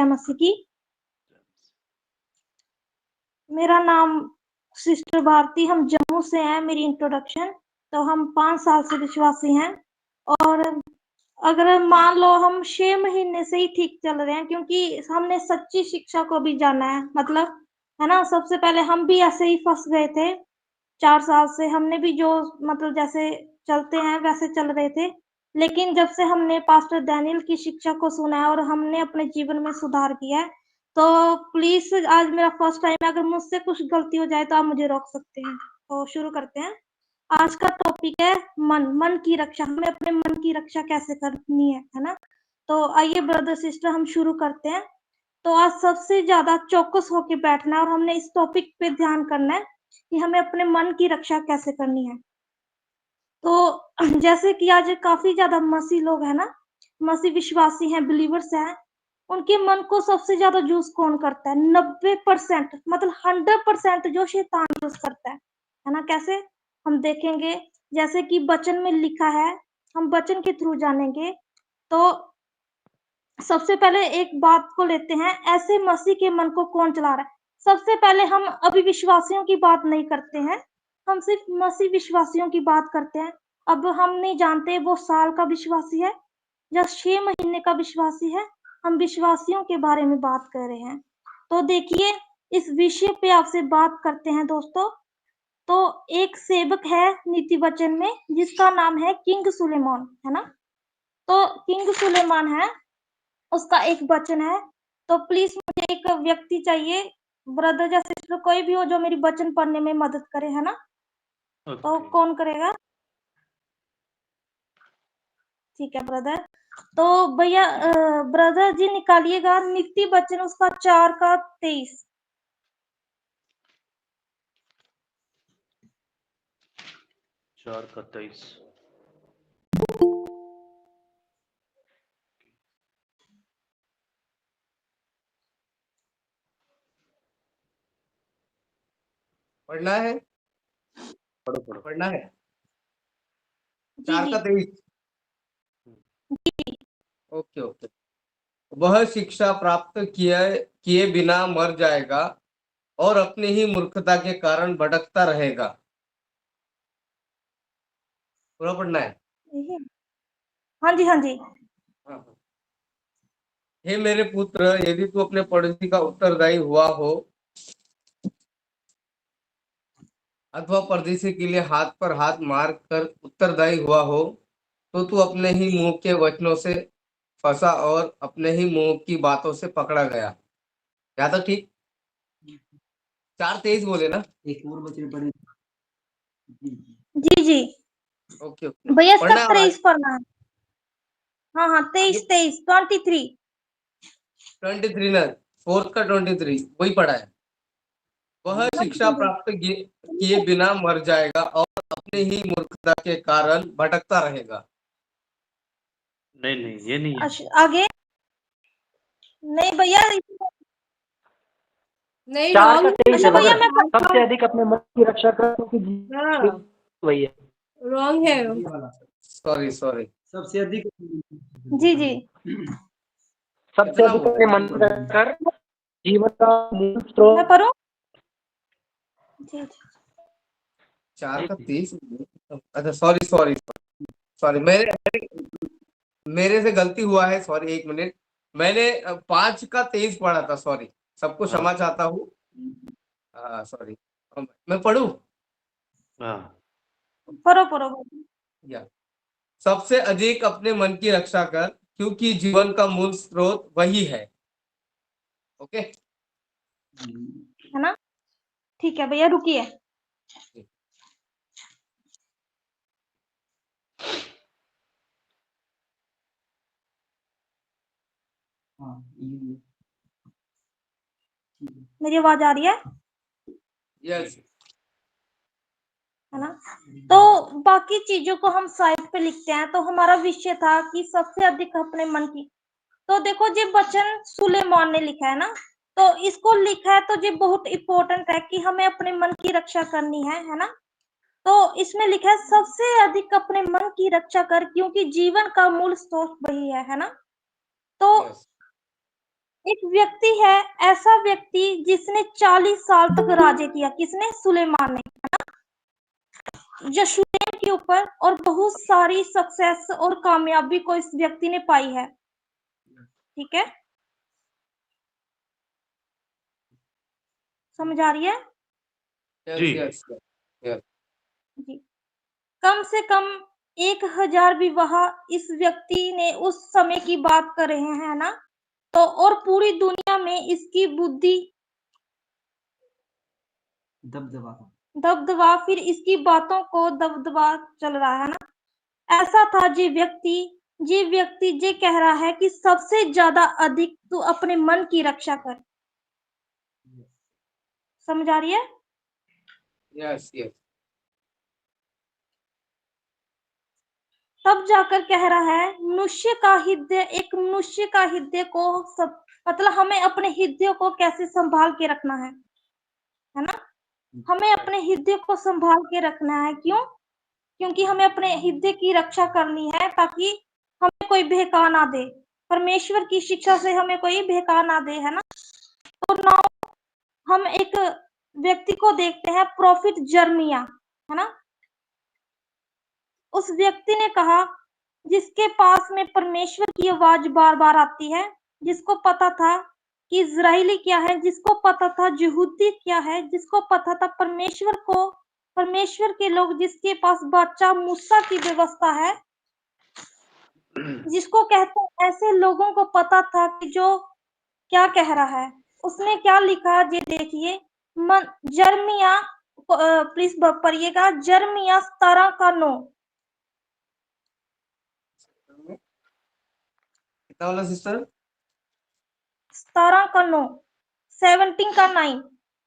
मसीह की। मेरा नाम सिस्टर भारती, हम जम्मू से हैं। मेरी इंट्रोडक्शन, तो हम 5 साल से विश्वासी हैं और अगर मान लो हम 6 महीने से ही ठीक चल रहे हैं, क्योंकि हमने सच्ची शिक्षा को भी जाना है, मतलब है ना। सबसे पहले हम भी ऐसे ही फंस गए थे। 4 साल से हमने भी जो मतलब जैसे चलते हैं वैसे चल रहे थे, लेकिन जब से हमने पास्टर डैनियल की शिक्षा को सुना है और हमने अपने जीवन में सुधार किया है, तो प्लीज आज मेरा फर्स्ट टाइम है, अगर मुझसे कुछ गलती हो जाए तो आप मुझे रोक सकते हैं। तो शुरू करते हैं। आज का टॉपिक है मन की रक्षा। हमें अपने मन की रक्षा कैसे करनी है ना। तो आइए ब्रदर सिस्टर हम शुरू करते हैं। तो आज सबसे ज्यादा चौकस होके बैठना है और हमने इस टॉपिक पे ध्यान करना है कि हमें अपने मन की रक्षा कैसे करनी है। तो जैसे कि आज काफी ज्यादा मसीह लोग हैं ना, मसीह विश्वासी हैं, बिलीवर्स हैं, उनके मन को सबसे ज्यादा यूज कौन करता है? 90%, मतलब 100% जो शैतान यूज करता है ना। कैसे हम देखेंगे, जैसे कि वचन में लिखा है, हम वचन के थ्रू जानेंगे। तो सबसे पहले एक बात को लेते हैं, ऐसे मसीह के मन को कौन चला रहा है। सबसे पहले हम अभी विश्वासियों की बात नहीं करते हैं, हम सिर्फ मसीह विश्वासियों की बात करते हैं। अब हम नहीं जानते वो साल का विश्वासी है या 6 महीने का विश्वासी है, हम विश्वासियों के बारे में बात कर रहे हैं। तो देखिए, इस विषय पे आपसे बात करते हैं दोस्तों। तो एक सेवक है नीति वचन में जिसका नाम है किंग सुलेमान, है ना। तो किंग सुलेमान है, उसका एक वचन है। तो प्लीज मुझे एक व्यक्ति चाहिए, ब्रदर या सिस्टर, कोई भी हो जो मेरी वचन पढ़ने में मदद करे, है ना। तो कौन करेगा? ठीक है ब्रदर। तो भैया ब्रदर जी निकालिएगा नीति वचन, उसका 4:23। 4:23। पढ़ना है, पढ़ो। पढ़ना है। जी 4:23। Okay okay. वह शिक्षा प्राप्त किए बिना मर जाएगा और अपनी ही मूर्खता के कारण भटकता रहेगा। पूरा पढ़ना है। हाँ जी, हाँ जी। हाँ। हे मेरे पुत्र, यदि तू अपने पड़ोसी का उत्तरदायी हुआ हो अथवा परदेशी के लिए हाथ पर हाथ मार कर उत्तरदायी हुआ हो, तो तू अपने ही मुंह के वचनों से फंसा और अपने ही मुंह की बातों से पकड़ा गया। या तो ठीक 4:23 बोले ना। एक और बच्चे पढ़े। जी जी ओके ओके। भैया, इसका पढ़ना है 23 पढ़ना है। हाँ हाँ, 23 23 23 ना, 4 का 23 वही पढ़ा है। वह शिक्षा प्राप्त किए बिना मर जाएगा और अपने ही मूर्खता के कारण भटकता रहेगा। नहीं ये नहीं है। आगे नहीं भैया, नहीं 4 का रॉन्ग 23 अच्छा है भैया मगर मैं सबसे अधिक अपने मन की रक्षा कर क्योंकि वही है। रॉन्ग है। सॉरी सबसे अधिक जी जी सबसे कितना अधिक बोला? अपने मन का कर जीवन का मूल स्रोत। मैं पढ़ूं? जी जी 4 का 23। अच्छा सॉरी मेरे से गलती हुआ है, सॉरी 1 मिनट। मैंने 5 का 23 पढ़ा था, सॉरी। सबको क्षमा चाहता हूँ। सॉरी। मैं पढ़ूं? पढ़ो। या सबसे अधिक अपने मन की रक्षा कर, क्योंकि जीवन का मूल स्रोत वही है। ओके। है ना। ठीक है भैया, रुकिए। मेरी आवाज आ रही है? यस। है ना। तो बाकी चीजों को हम साइड पे लिखते हैं। तो हमारा विषय था कि सबसे अधिक अपने मन की। तो देखो, जी वचन सुलेमान ने लिखा है ना, तो इसको लिखा है तो जी बहुत इंपॉर्टेंट है कि हमें अपने मन की रक्षा करनी है ना। तो इसमें लिखा है सबसे अधिक अपने मन की रक्षा कर, क्योंकि जीवन का मूल स्रोत वही है ना। तो यस। एक व्यक्ति है, ऐसा व्यक्ति जिसने 40 साल तक राज्य किया। किसने? सुलेमान ने, है ना, यरूशलेम के ऊपर, और बहुत सारी सक्सेस और कामयाबी को इस व्यक्ति ने पाई है। ठीक है, समझ आ रही है? जी यस जी। कम से कम 1000 विवाह इस व्यक्ति ने उस समय की बात कर रहे हैं, ना। तो और पूरी दुनिया में इसकी बुद्धि, दबदबा, फिर इसकी बातों को दबदबा चल रहा है, ना। ऐसा था जी व्यक्ति ये कह रहा है कि सबसे ज्यादा अधिक तू अपने मन की रक्षा कर। समझ आ रही है? यस यस तब जाकर कह रहा है मनुष्य का हृदय को सब, मतलब हमें अपने हृदय को कैसे संभाल के रखना है ना। हमें अपने हृदय को संभाल के रखना है। क्यों? क्योंकि हमें अपने हृदय की रक्षा करनी है, ताकि हमें कोई बहका ना दे, परमेश्वर की शिक्षा से हमें कोई बहका ना दे, है ना। तो नाउ हम एक व्यक्ति को देखते हैं, प्रोफिट जर्मिया, है ना। उस व्यक्ति ने कहा, जिसके पास में परमेश्वर की आवाज बार बार आती है, जिसको पता था कि इजरायली क्या है, जिसको पता था यहूदी क्या है, जिसको पता था परमेश्वर के लोग, जिसके पास बादशाह मूसा की व्यवस्था है, जिसको कहते हैं, ऐसे लोगों को पता था कि जो क्या कह रहा है। उसने क्या लिखा, ये देखिए, जर्मिया, प्लीज पढ़िएगा, जर्मिया 17:9। कितना वाला सिस्टर? 17:9, 17:9।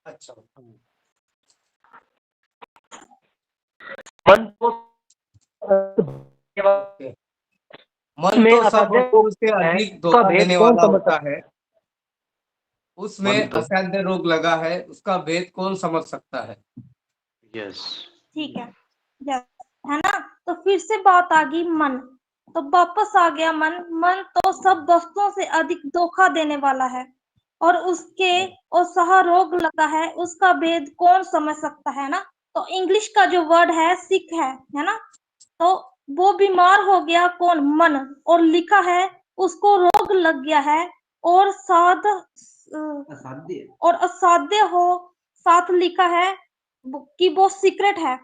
अच्छा, मन तो ओके। मन में तो सब असाध्य वस्तुओं से है, अधिक उसका धोखा भेद देने कौन वाला समझ होता सकता है। उसमें मन तो असाध्य रोग लगा है, उसका भेद कौन समझ सकता है? यस ठीक है, यस, है ना। तो फिर से बात आ गई मन, तो वापस आ गया मन तो सब वस्तुओं से अधिक धोखा देने वाला है, और उसके और सहा रोग लगा है, उसका भेद कौन समझ सकता है, ना। तो इंग्लिश का जो वर्ड है सिक है ना। तो वो बीमार हो गया, कौन? मन। और लिखा है उसको रोग लग गया है, और असाध्य हो, साथ लिखा है कि वो सीक्रेट है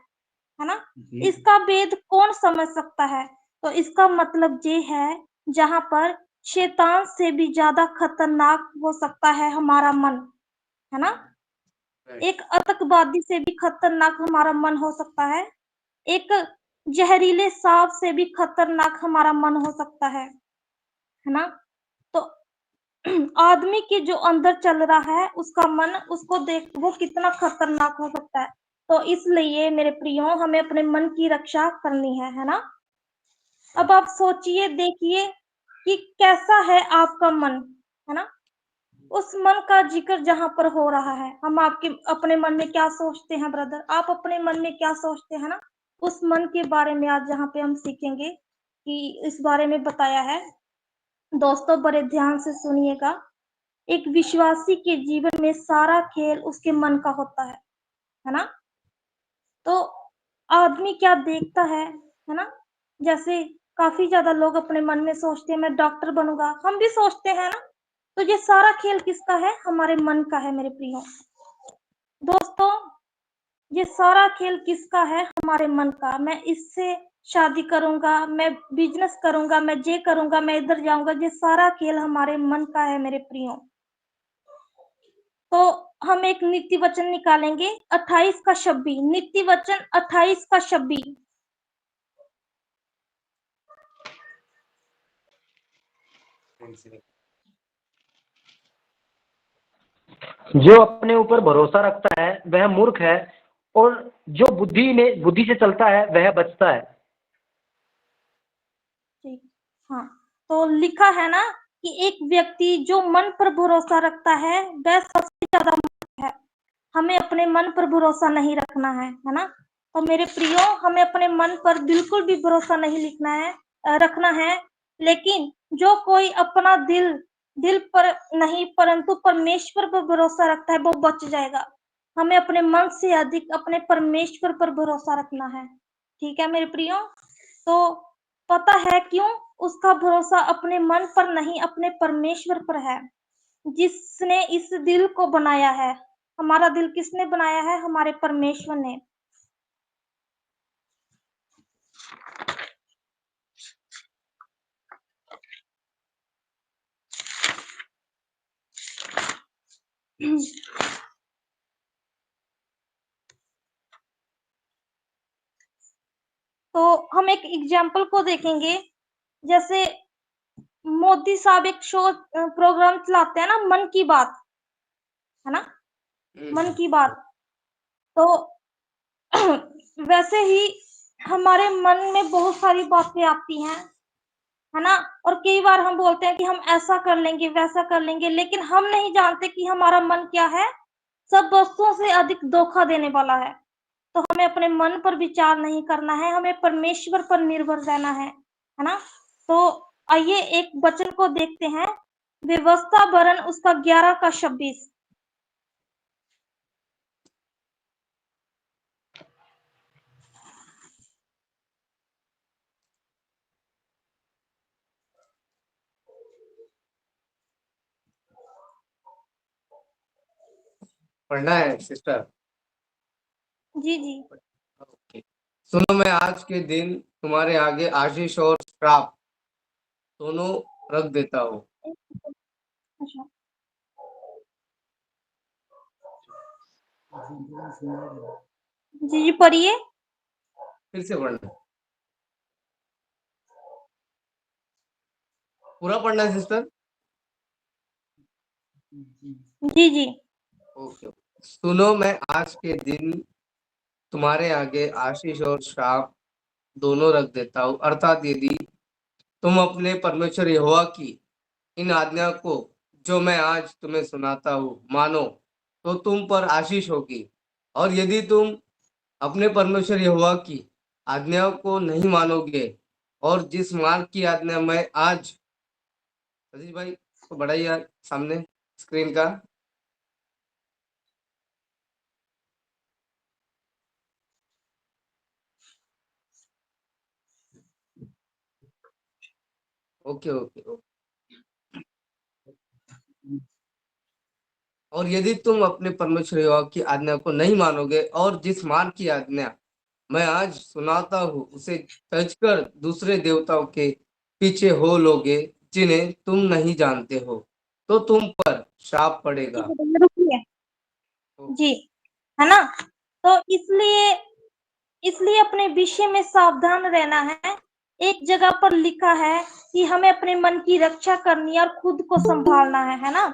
ना। इसका भेद कौन समझ सकता है? तो इसका मतलब ये है, जहां पर शैतान से भी ज्यादा खतरनाक हो सकता है हमारा मन, है ना। एक आतंकवादी से भी खतरनाक हमारा मन हो सकता है, एक जहरीले सांप से भी खतरनाक हमारा मन हो सकता है ना। तो आदमी के जो अंदर चल रहा है, उसका मन, उसको देख वो कितना खतरनाक हो सकता है। तो इसलिए मेरे प्रियो, हमें अपने मन की रक्षा करनी है ना। अब आप सोचिए, देखिए कि कैसा है आपका मन, है ना। उस मन का जिक्र जहां पर हो रहा है, हम आपके अपने मन में क्या सोचते हैं ब्रदर, आप अपने मन में क्या सोचते हैं ना, उस मन के बारे में आज जहाँ पे हम सीखेंगे, कि इस बारे में बताया है। दोस्तों, बड़े ध्यान से सुनिएगा। एक विश्वासी के जीवन में सारा खेल उसके मन का होता है ना। तो आदमी क्या देखता है ना। जैसे काफी ज्यादा लोग अपने मन में सोचते हैं, मैं डॉक्टर बनूंगा, हम भी सोचते हैं ना। तो ये सारा खेल किसका है? हमारे मन का है मेरे प्रियो। दोस्तों, ये सारा खेल किसका है? हमारे मन का। मैं इससे शादी करूंगा, मैं बिजनेस करूंगा, मैं ये करूंगा, मैं इधर जाऊंगा, ये सारा खेल हमारे मन का है मेरे प्रियो। तो हम एक नीति वचन निकालेंगे, 28 का 26, नीति वचन 28 का 26। जो अपने ऊपर भरोसा रखता है वह मूर्ख है, और जो बुद्धि से चलता है वह बचता है। ठीक, हाँ। तो लिखा है ना कि एक व्यक्ति जो मन पर भरोसा रखता है वह सबसे ज्यादा मूर्ख है। हमें अपने मन पर भरोसा नहीं रखना है ना। तो मेरे प्रियो, हमें अपने मन पर बिल्कुल भी भरोसा नहीं रखना है। लेकिन जो कोई अपना दिल दिल पर नहीं परंतु परमेश्वर पर भरोसा रखता है वो बच जाएगा। हमें अपने मन से अधिक अपने परमेश्वर पर भरोसा रखना है। ठीक है मेरे प्रियो, तो पता है क्यों? उसका भरोसा अपने मन पर नहीं अपने परमेश्वर पर है, जिसने इस दिल को बनाया है। हमारा दिल किसने बनाया है? हमारे परमेश्वर ने। तो हम एक एग्जाम्पल को देखेंगे, जैसे मोदी साहब एक शो प्रोग्राम चलाते हैं ना, मन की बात, है ना, मन की बात। तो वैसे ही हमारे मन में बहुत सारी बातें आती हैं, है ना, और कई बार हम बोलते हैं कि हम ऐसा कर लेंगे वैसा कर लेंगे, लेकिन हम नहीं जानते कि हमारा मन क्या है, सब वस्तुओं से अधिक धोखा देने वाला है। तो हमें अपने मन पर विचार नहीं करना है, हमें परमेश्वर पर निर्भर रहना है ना। तो आइए एक वचन को देखते हैं, व्यवस्था वरन उसका 11 का 26। पढ़ना है सिस्टर? जी जी। ओके। सुनो, मैं आज के दिन तुम्हारे आगे आशीष और श्राप दोनों रख देता हूँ। अच्छा, जी जी पढ़िए। फिर से पढ़ना, पूरा पढ़ना है सिस्टर? जी जी। ओके। सुनो, मैं आज के दिन तुम्हारे आगे आशीष और श्राप दोनों रख देता हूँ, अर्थात यदि तुम अपने परमेश्वर यहोवा की इन आज्ञा को जो मैं आज तुम्हें सुनाता हूँ मानो, तो तुम पर आशीष होगी, और यदि तुम अपने परमेश्वर यहोवा की आज्ञा को नहीं मानोगे और जिस मार्ग की आज्ञा मैं आज, सतीश भाई तो बढ़ाइए सामने स्क्रीन का, ओके ओके ओके। और यदि तुम अपने परमेश्वर यहोवा की आज्ञा को नहीं मानोगे और जिस मार्ग की आज्ञा मैं आज सुनाता हूँ उसे तजकर दूसरे देवताओं के पीछे हो लोगे जिन्हें तुम नहीं जानते हो, तो तुम पर शाप पड़ेगा। रुकिए जी, है ना। तो इसलिए इसलिए अपने विषय में सावधान रहना है। एक जगह पर लिखा है कि हमें अपने मन की रक्षा करनी है और खुद को संभालना है ना।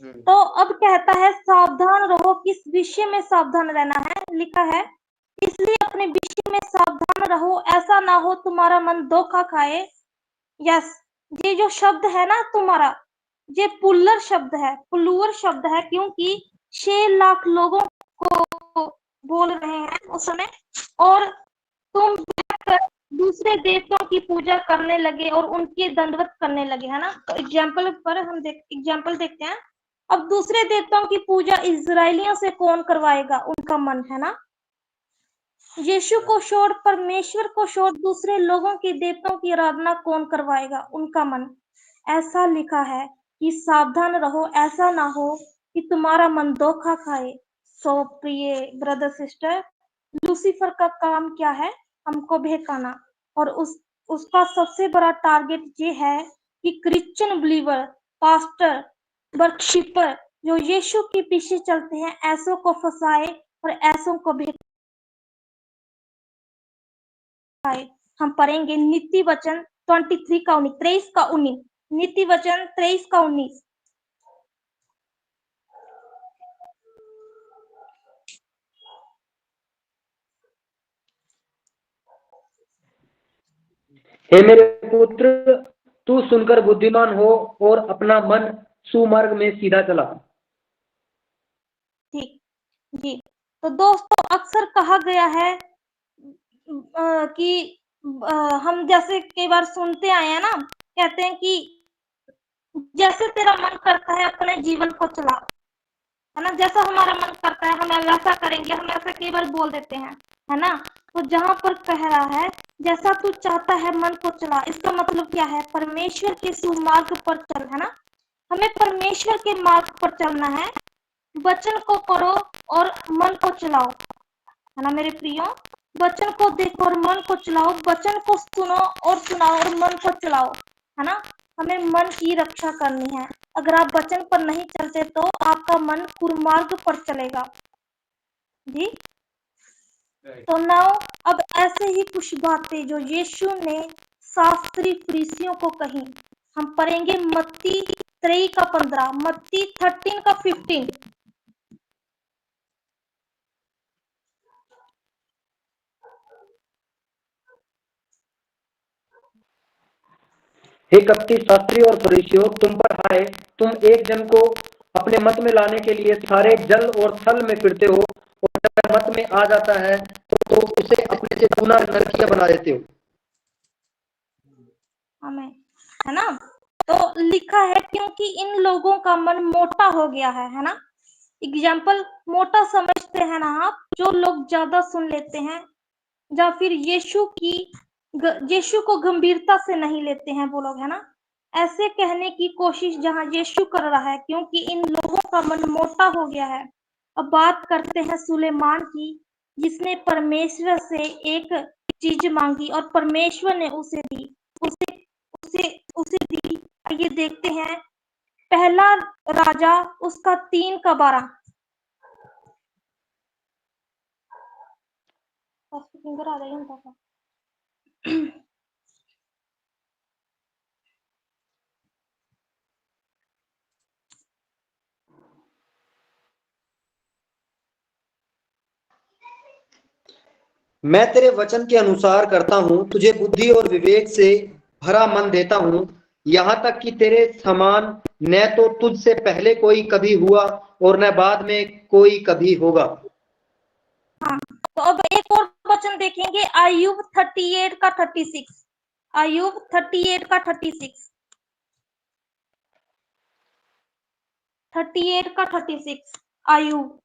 तो अब कहता है सावधान रहो, किस विषय में सावधान रहना है? लिखा है इसलिए अपने विषय में सावधान रहो, ऐसा ना हो तुम्हारा मन धोखा खाए। यस, ये जो शब्द है ना तुम्हारा, ये पुल्लर शब्द है, पुल्लुअर शब्द है, क्योंकि 6 लाख लोगों को बोल रहे हैं उस समय, और तुम दूसरे देवताओं की पूजा करने लगे और उनकी दंडवत करने लगे, है ना। तो एग्जाम्पल पर हम एग्जाम्पल देखते हैं। अब दूसरे देवताओं की पूजा इजरायलियों से कौन करवाएगा? उनका मन, है ना। यीशु को छोड़, परमेश्वर को छोड़ दूसरे लोगों की देवताओं की आराधना कौन करवाएगा? उनका मन। ऐसा लिखा है कि सावधान रहो, ऐसा ना हो कि तुम्हारा मन धोखा खाए। सो प्रिय ब्रदर सिस्टर, लूसीफर का काम क्या है? हमको बहकाना, और उसका सबसे बड़ा टारगेट ये है कि क्रिश्चियन बिलीवर, पास्टर, वर्शिपर जो यीशु के पीछे चलते हैं, ऐसों को फंसाए और ऐसों को बहकाए। हम पढ़ेंगे नीति वचन 23 का 19, 23 का 19, नीति वचन 23 का 19। हे मेरे पुत्र, तू सुनकर बुद्धिमान हो और अपना मन सुमार्ग में सीधा चला। ठीक जी। तो दोस्तों, अक्सर कहा गया है कि हम जैसे कई बार सुनते आए हैं ना, कहते हैं कि जैसे तेरा मन करता है अपने जीवन को चला, है ना। जैसा हमारा मन करता है हम वैसा करेंगे, हम ऐसा कई बार बोल देते हैं, है ना। तो जहां पर कह रहा है जैसा तू चाहता है मन को चला, इसका मतलब क्या है? परमेश्वर के सुमार्ग पर चल, है ना। हमें परमेश्वर के मार्ग पर चलना है, वचन को पढ़ो और मन को चलाओ, है ना मेरे प्रियो। वचन को देखो और मन को चलाओ, वचन को सुनो और सुनाओ और मन को चलाओ, है ना। हमें मन की रक्षा करनी है। अगर आप वचन पर नहीं चलते तो आपका मन कुमार्ग पर चलेगा जी। तो नाउ अब ऐसे ही कुछ बातें जो यीशु ने शास्त्री फरीसियों को कही, हम पढ़ेंगे मत्ती 3 का 15, मत्ती 13 का 15। 31 शास्त्री और फरीसियों, तुम पर हाय, तुम एक जन को अपने मत में लाने के लिए सारे जल और थल में फिरते हो, और जब मत में आ जाता है तो उसे अपने से दूना नरकिया बना देते हो। हमें, है ना। तो लिखा है क्योंकि इन लोगों का मन मोटा हो गया है ना। एग्जाम्पल मोटा समझते हैं ना आप, जो लोग ज्यादा सुन लेते हैं या फिर यीशु को गंभीरता से नहीं लेते हैं वो लोग, है ना। ऐसे कहने की कोशिश जहां यीशु कर रहा है क्योंकि इन लोगों का मन मोटा हो गया है। अब बात करते हैं सुलेमान की, जिसने परमेश्वर से एक चीज मांगी और परमेश्वर ने उसे दी, उसे दी। ये देखते हैं पहला राजा उसका 3 का 12। फिंगर आ जाएगा उनका। मैं तेरे वचन के अनुसार करता हूँ, तुझे बुद्धि और विवेक से भरा मन देता हूँ, यहाँ तक कि तेरे समान न तो तुझ से पहले कोई कभी हुआ और न बाद में कोई कभी होगा। हाँ, तो अब एक और वचन देखेंगे, अय्यूब 38 का 36। अय्यूब 38 का 36, 38 का 36 अय्यूब।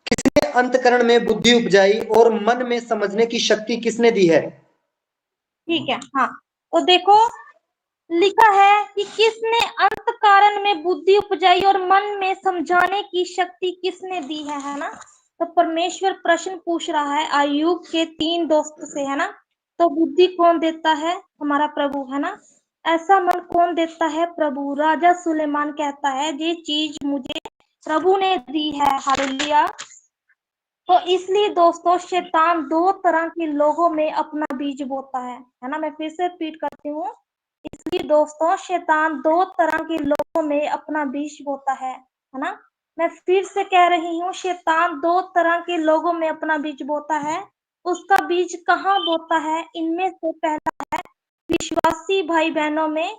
किसने अंतकरण में बुद्धि उपजाई और मन में समझने की शक्ति किसने दी है? ठीक है, हाँ। तो देखो लिखा है कि किसने अंतकरण में बुद्धि उपजाई और मन में समझाने की शक्ति किसने दी है ना। तो परमेश्वर प्रश्न पूछ रहा है अय्यूब के 3 दोस्त से, है ना। तो बुद्धि कौन देता है? हमारा प्रभु, है ना। ऐसा मन कौन देता है? प्रभु। राजा सुलेमान कहता है ये चीज मुझे प्रभु ने दी है, हालेलुया। तो इसलिए दोस्तों शैतान 2 तरह के लोगों में अपना बीज बोता है ना। मैं फिर से रिपीट करती हूँ, इसलिए दोस्तों शैतान 2 तरह के लोगों में अपना बीज बोता है ना। मैं फिर से कह रही हूँ, शैतान 2 तरह के लोगों में अपना बीज बोता है। उसका बीज कहाँ बोता है? इनमें से पहला है विश्वासी भाई बहनों में,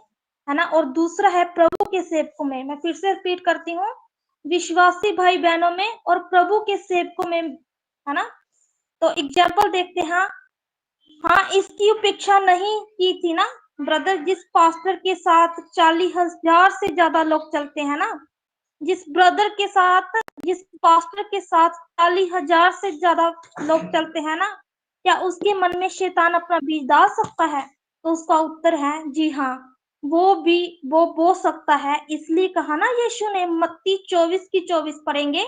है ना, और दूसरा है प्रभु के सेवकों में। मैं फिर से रिपीट करती हूँ, विश्वासी भाई बहनों में और प्रभु के सेवकों में, है ना। तो एग्जाम्पल देखते हैं। हाँ, इसकी उपेक्षा नहीं की थी ना ब्रदर, जिस पास्टर के साथ 40,000 से ज्यादा लोग चलते हैं ना, जिस पास्टर के साथ 40,000 से ज्यादा लोग चलते हैं ना, क्या उसके मन में शैतान अपना बीज डाल सकता है? तो उसका उत्तर है जी हाँ, वो बो सकता है। इसलिए कहा ना यीशु ने, मत्ती 24 की 24 पढ़ेंगे,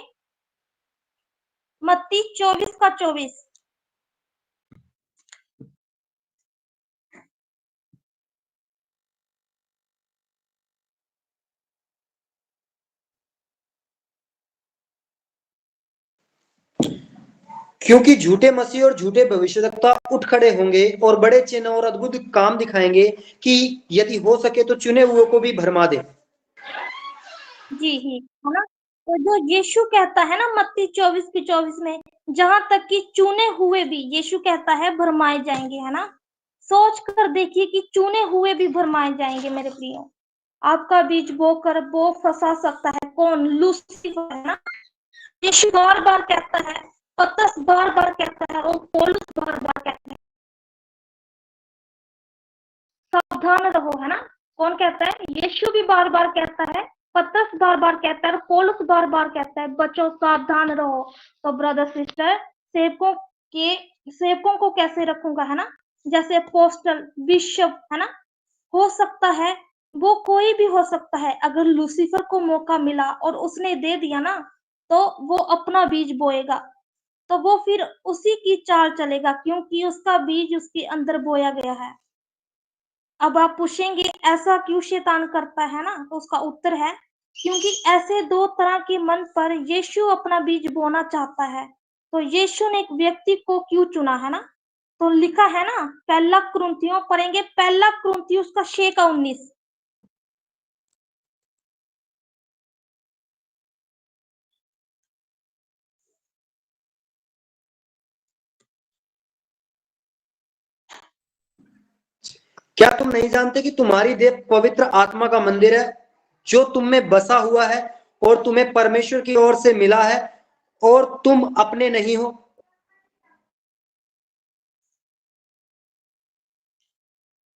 मत्ती 24 का 24। क्योंकि झूठे मसीह और झूठे भविष्यवक्ता उठ खड़े होंगे और बड़े चिन्ह और अद्भुत काम दिखाएंगे कि यदि हो सके तो चुने हुए को भी भरमा दे। जी ही, है ना। तो जो यीशु कहता है ना मत्ती 24 की 24 में, जहां तक कि चुने हुए भी, यीशु कहता है भरमाए जाएंगे, है ना। सोच कर देखिए कि चुने हुए भी भरमाए जाएंगे मेरे प्रियो। आपका बीज बो फंसा सकता है, कौन? लूसीफर है ना। यीशु बार बार कहता है, पतरस बार बार कहता है और पौलुस बार बार कहता है सावधान रहो, है ना। कौन कहता है? यीशु भी बार बार कहता है, पतरस बार बार कहता है और पौलुस बार बार कहता है बच्चों सावधान रहो। तो ब्रदर सिस्टर, सेवकों को कैसे रखूंगा, है ना। जैसे अपोस्टल, बिशप, है ना, हो सकता है वो कोई भी हो सकता है। अगर लूसीफर को मौका मिला और उसने दे दिया ना, तो वो अपना बीज बोएगा, तो वो फिर उसी की चाल चलेगा, क्योंकि उसका बीज उसके अंदर बोया गया है। अब आप पूछेंगे ऐसा क्यों शैतान करता है ना, तो उसका उत्तर है क्योंकि ऐसे दो तरह के मन पर यीशु अपना बीज बोना चाहता है। तो यीशु ने एक व्यक्ति को क्यों चुना, है ना। तो लिखा है ना, पहला कुरिन्थियों पढ़ेंगे, पहला कुरिन्थियों उसका 6:19। क्या तुम नहीं जानते कि तुम्हारी देह पवित्र आत्मा का मंदिर है जो तुम में बसा हुआ है और तुम्हें परमेश्वर की ओर से मिला है और तुम अपने नहीं हो?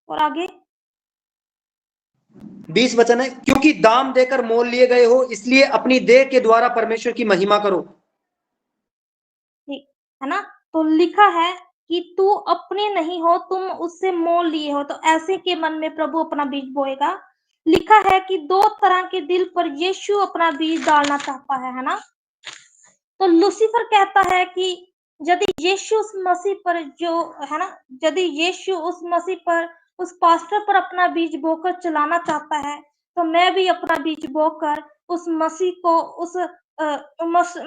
और आगे 20 वचन है, क्योंकि दाम देकर मोल लिए गए हो, इसलिए अपनी देह के द्वारा परमेश्वर की महिमा करो। ठीक है ना। तो लिखा है कि तू अपने नहीं हो, तुम उससे मोल लिए हो। तो ऐसे के मन में प्रभु अपना बीज बोएगा। लिखा है कि दो तरह के दिल पर यीशु अपना बीज डालना चाहता है ना। तो लूसीफर कहता है कि यदि यीशु उस मसीह पर जो है ना, यदि यीशु उस मसीह पर, उस पास्टर पर अपना बीज बोकर चलाना चाहता है, तो मैं भी अपना बीज बोकर उस मसीह को, उस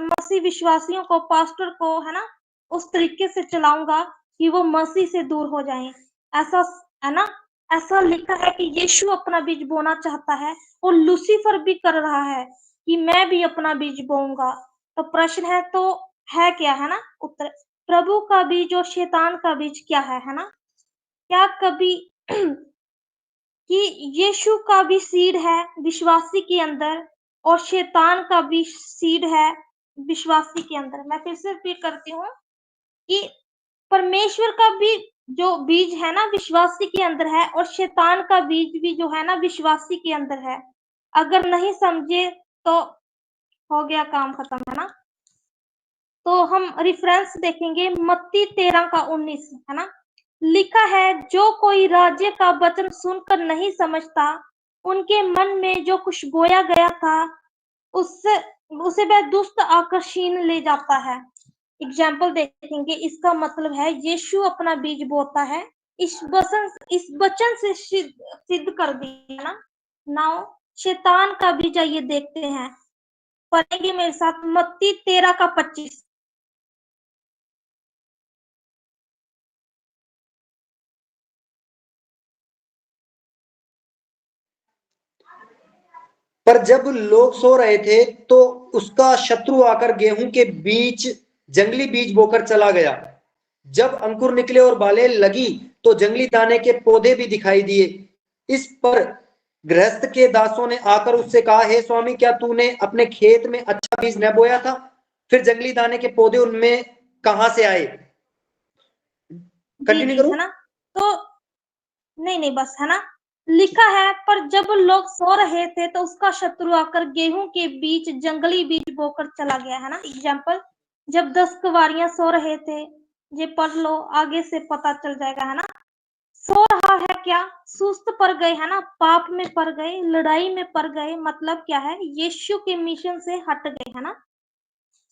मसीह विश्वासियों को, पास्टर को, है ना, उस तरीके से चलाऊंगा कि वो मसीह से दूर हो जाएं। ऐसा है ना, ऐसा लिखा है कि यीशु अपना बीज बोना चाहता है और लूसीफर भी कर रहा है कि मैं भी अपना बीज बोऊंगा। तो प्रश्न है, तो है क्या, है ना। उत्तर, प्रभु का बीज और शैतान का बीज क्या है ना। क्या कभी कि यीशु का भी सीड है विश्वासी के अंदर और शैतान का भी सीड है विश्वासी के अंदर। मैं फिर से रिपीट करती हूँ कि परमेश्वर का भी जो बीज है ना विश्वासी के अंदर है और शैतान का बीज भी जो है ना विश्वासी के अंदर है। अगर नहीं समझे तो हो गया काम खत्म, है ना। तो हम रेफरेंस देखेंगे मत्ती 13:19, है ना। लिखा है, जो कोई राज्य का वचन सुनकर नहीं समझता, उनके मन में जो कुछ बोया गया था उससे उसे वह दुष्ट आकर छीन ले जाता है। एग्जाम्पल देखेंगे, इसका मतलब है यीशु अपना बीज बोता है, इस वचन से सिद्ध कर दिया ना। नाउ शैतान का बीज आइए देखते हैं, पढ़ेंगे मेरे साथ मत्ती 13:25। पर जब लोग सो रहे थे तो उसका शत्रु आकर गेहूं के बीच जंगली बीज बोकर चला गया। जब अंकुर निकले और बालें लगी तो जंगली दाने के पौधे भी दिखाई दिए। इस पर गृहस्थ के दासों ने आकर उससे कहा, हे स्वामी, क्या तूने अपने खेत में अच्छा बीज न बोया था? फिर जंगली दाने के पौधे उनमें कहां से आए? कंटिन्यू करूं? है ना। तो नहीं बस, है ना। लिखा है, पर जब लोग सो रहे थे तो उसका शत्रु आकर गेहूं के बीच जंगली बीज बोकर चला गया, है ना। एग्जाम्पल, जब 10 कुंवारियां सो रहे थे, ये पढ़ लो, आगे से पता चल जाएगा, है ना। सो रहा है क्या? सुस्त पड़ गए, है ना, पाप में पड़ गए, लड़ाई में पड़ गए, मतलब क्या है, यीशु के मिशन से हट गए, है ना।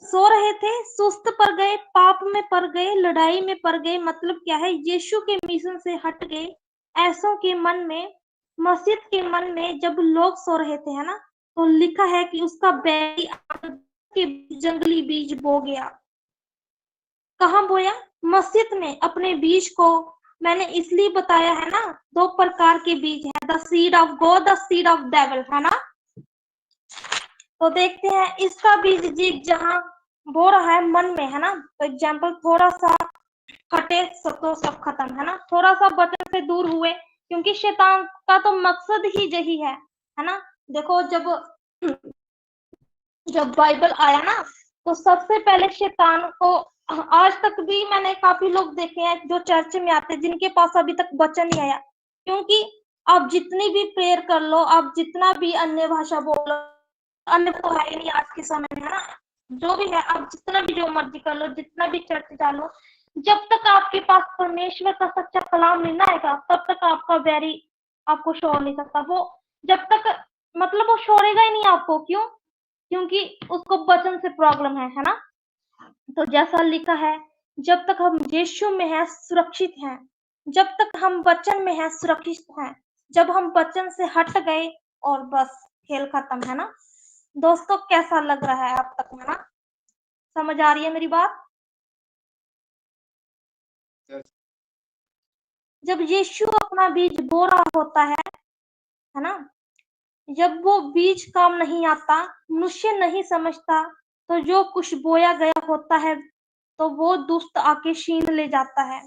सो रहे थे, सुस्त पड़ गए, पाप में पड़ गए, लड़ाई में पड़ गए, मतलब क्या है, यीशु के मिशन से हट गए। ऐसों के मन में, मस्जिद के मन में जब लोग सो रहे थे, है ना, तो लिखा है कि उसका बैरी के जंगली बीज बो गया। कहाँ बोया? मस्जिद में अपने बीज को। मैंने इसलिए बताया है ना, 2 प्रकार के बीज है, the seed of God, the seed of devil, है ना। तो देखते हैं, इसका बीज जीव जहां बो रहा है मन में, है ना। तो एग्जाम्पल, थोड़ा सा कटे तो सब खत्म, है ना। थोड़ा सा वचन से दूर हुए, क्योंकि शैतान का तो मकसद ही यही है ना। देखो, जब जब बाइबल आया ना, तो सबसे पहले शैतान को, आज तक भी मैंने काफी लोग देखे हैं जो चर्च में आते हैं जिनके पास अभी तक वचन नहीं आया, क्योंकि आप जितनी भी प्रेयर कर लो, आप जितना भी अन्य भाषा बोलो, अन्य तो है ही नहीं आज के समय में, है ना, जो भी है, आप जितना भी जो मर्जी कर लो, जितना भी चर्च डालो, जब तक आपके पास परमेश्वर का सच्चा कलाम नहीं ना आएगा, तब तक आपका बैरी आपको छोड़ नहीं सकता। वो जब तक, मतलब वो छोड़ेगा ही नहीं आपको। क्यों? क्योंकि उसको वचन से प्रॉब्लम है ना। तो जैसा लिखा है, जब तक हम यीशु में हैं सुरक्षित हैं, जब तक हम वचन में हैं सुरक्षित हैं, जब हम वचन से हट गए और बस खेल खत्म, है ना। दोस्तों कैसा लग रहा है अब तक, है ना, समझ आ रही है मेरी बात? जब यीशु अपना बीज बो रहा होता है ना, जब वो बीज काम नहीं आता, मनुष्य नहीं समझता, तो जो कुछ बोया गया होता है तो वो दुष्ट आके छीन ले जाता है।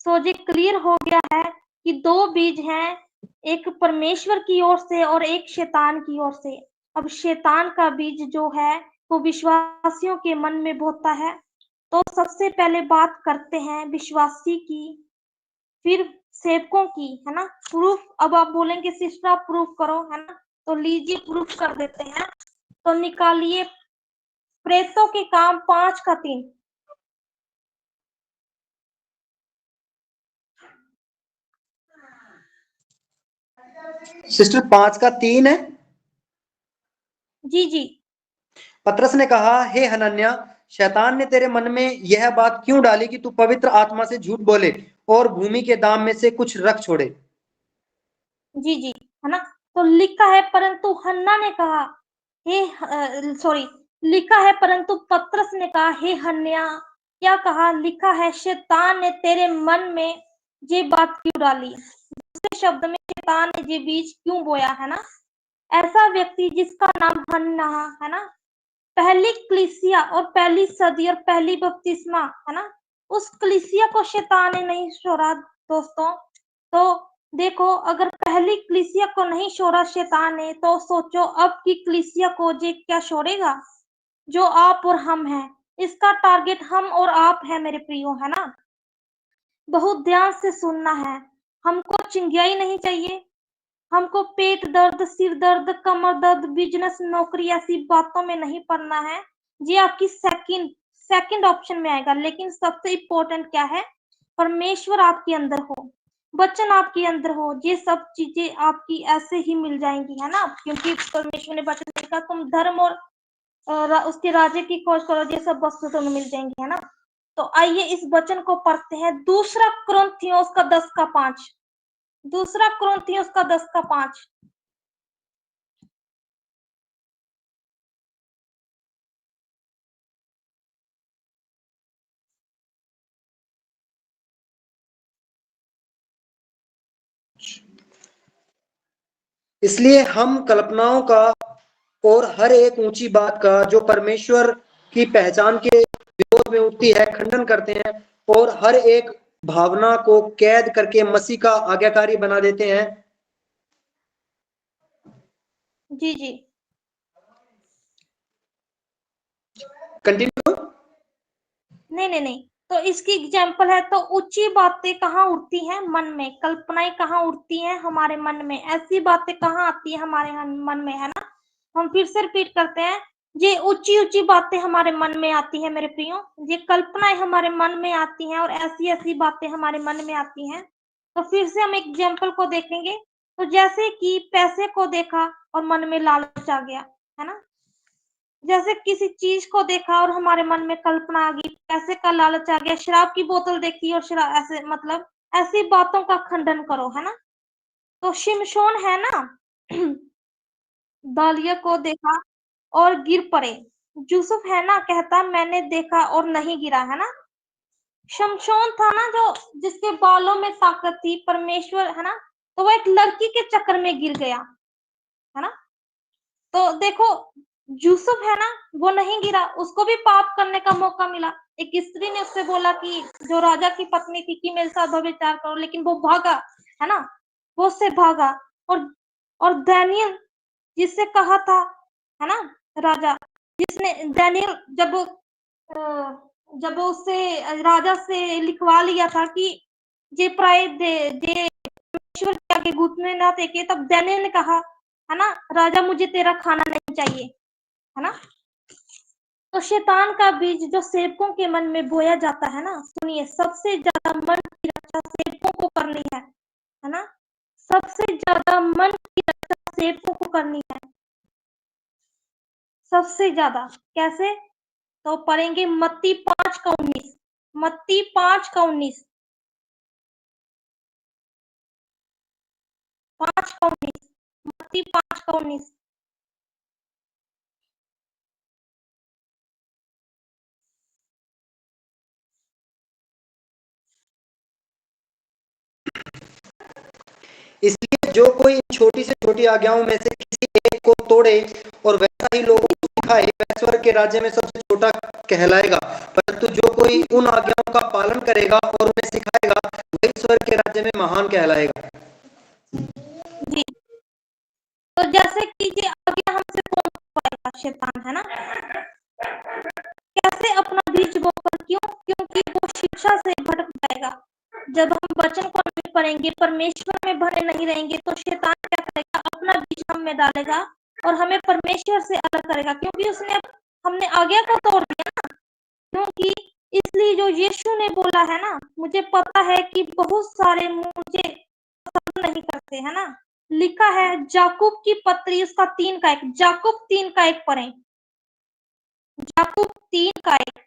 सो ये क्लियर हो गया है कि दो बीज हैं, एक परमेश्वर की ओर से और एक शैतान की ओर से। अब शैतान का बीज जो है वो विश्वासियों के मन में बोता है। तो सबसे पहले बात करते हैं विश्वासी की, फिर सेवकों की, है ना। प्रूफ, अब आप बोलेंगे सिस्टर आप प्रूफ करो, है ना, तो लीजिए प्रूफ कर देते हैं। तो निकालिए प्रेतों के काम 5:3। सिस्टर 5:3 है। जी जी। पतरस ने कहा, हे हनन्याह, शैतान ने तेरे मन में यह बात क्यों डाली कि तू पवित्र आत्मा से झूठ बोले और भूमि के दाम में से कुछ रख छोड़े। जी जी, है ना। तो लिखा है परंतु हन्ना ने कहा, हे सॉरी, लिखा है परंतु पतरस ने कहा, हे हन्या, क्या कहा? लिखा है शैतान ने तेरे मन में ये बात क्यों डाली। दूसरे शब्द में शैतान ने ये बीज क्यों बोया, है ना। ऐसा व्यक्ति जिसका नाम हन्ना, है ना, पहली कलीसिया और पहली सदी और पहली बपतिस्मा, है ना, उस कलीसिया को शैतान ने नहीं छोड़ा दोस्तों। तो देखो, अगर पहली कलीसिया को नहीं छोड़ा शैतान ने, तो सोचो अब की कलीसिया को ये क्या छोड़ेगा, जो आप और हम हैं। इसका टारगेट हम और आप है मेरे प्रियो, है ना। बहुत ध्यान से सुनना है। हमको चिंगाई नहीं चाहिए, हमको पेट दर्द, सिर दर्द, कमर दर्द, बिजनेस, नौकरी ऐसी बातों में नहीं पड़ना है। ये आपकी सेकंड ऑप्शन में आएगा। लेकिन सबसे इम्पोर्टेंट क्या है? परमेश्वर आपके अंदर हो, वचन आपके अंदर हो, ये सब चीजें आपकी ऐसे ही मिल जाएंगी, है ना। क्योंकि परमेश्वर ने वचन देखा, तुम धर्म और उसके राज्य की खोज करो, ये सब वस्तु तुम्हें मिल जाएंगी, है ना। तो आइए इस वचन को पढ़ते हैं। दूसरा कुरिन्थियों का 10:5। दूसरा कुरिन्थियों का 10:5। इसलिए हम कल्पनाओं का और हर एक ऊंची बात का जो परमेश्वर की पहचान के विरोध में उठती है खंडन करते हैं और हर एक भावना को कैद करके मसीह का आज्ञाकारी बना देते हैं। जी जी, कंटिन्यू। नहीं नहीं नहीं, तो इसकी एग्जाम्पल है। तो ऊंची बातें कहाँ उठती हैं? मन में। कल्पनाएं कहाँ उठती हैं? हमारे मन में। ऐसी बातें कहाँ आती है? हमारे मन में, है ना। हम फिर से रिपीट करते हैं, ये ऊंची ऊंची बातें हमारे मन में आती हैं मेरे प्रियो, ये कल्पनाएं हमारे मन में आती हैं और ऐसी ऐसी बातें हमारे मन में आती हैं। तो फिर से हम एग्जाम्पल को देखेंगे। तो जैसे कि पैसे को देखा और मन में लालच आ गया, है ना। जैसे किसी चीज को देखा और हमारे मन में कल्पना आ गई, पैसे का लालच आ गया। शराब की बोतल देखी और शराब, ऐसे मतलब ऐसी बातों का खंडन करो, है ना। तो शिमशोन है ना, दालिया को देखा और गिर पड़े। यूसुफ है ना, कहता मैंने देखा और नहीं गिरा, है ना। शमशोन था ना, जो जिसके बालों में ताकत थी, परमेश्वर, है ना, तो वो एक लड़की के चक्कर में गिर गया, है ना। तो देखो, यूसुफ है ना, वो नहीं गिरा, उसको भी पाप करने का मौका मिला। एक स्त्री ने उससे बोला कि जो राजा की पत्नी थी कि मेरे साथ व्यभिचार करो, लेकिन वो भागा, है ना, वो उससे भागा। और दानियल जिससे कहा था, है ना, राजा जिसने दानियल जब उससे राजा से लिखवा लिया था कि जे प्राय दे परमेश्वर के आगे घुटने ना टेके, तब दानियल ने कहा, है ना, राजा मुझे तेरा खाना नहीं चाहिए, है ना। तो शैतान का बीज जो सेवकों के मन में बोया जाता है ना, सुनिए, सबसे ज्यादा मन की रक्षा सेवकों को करनी है ना। सबसे ज्यादा मन की रक्षा सेवकों को करनी है, सबसे ज्यादा। कैसे? तो पढ़ेंगे मत्ती 5:19, मत्ती 5:19, 5:19, मत्ती 5:19। इसलिए जो कोई छोटी से छोटी आज्ञाओं में से किसी एक को तोड़े और वैसा ही लोगों को सिखाए, वह स्वर्ग के राज्य में सबसे छोटा कहलाएगा, परंतु जो कोई उन आज्ञाओं का पालन करेगा और उन्हें सिखाएगा, वही स्वर्ग के राज्य में महान कहलाएगा। जी, तो जैसे कि ये आज्ञा हमसे कौन पाएगा? शैतान, है ना। कैसे? अपना बीज बोकर। क्यों? क्योंकि वो शिक्षा से भटक जाएगा। जब हम वचन को नहीं पढ़ेंगे, परमेश्वर में भरे नहीं रहेंगे, तो शैतान क्या करेगा? अपना बीज हम में डालेगा और हमें परमेश्वर से अलग करेगा, क्योंकि हमने आज्ञा को तोड़ दिया ना। क्योंकि इसलिए जो यीशु ने बोला है ना, मुझे पता है कि बहुत सारे मुझे पसंद नहीं करते, है ना। लिखा है याकूब की पत्री उसका 3:1, याकूब 3:1 पढ़ें, याकूब 3:1।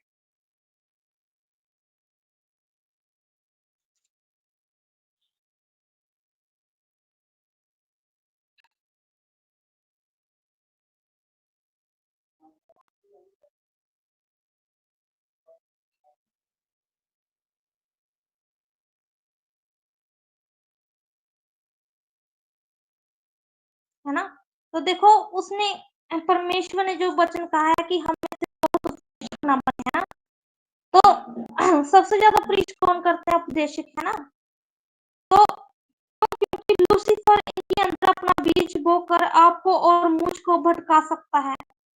है ना। तो देखो, उसने परमेश्वर ने जो वचन कहा है कि हमें से बहुत सीखना बने, है ना। तो सबसे ज्यादा प्रीच कौन करते हैं? उपदेशक, है ना। तो क्योंकि लूसीफर इनके अंदर अपना बीज बोकर आपको और मुझको भटका सकता है।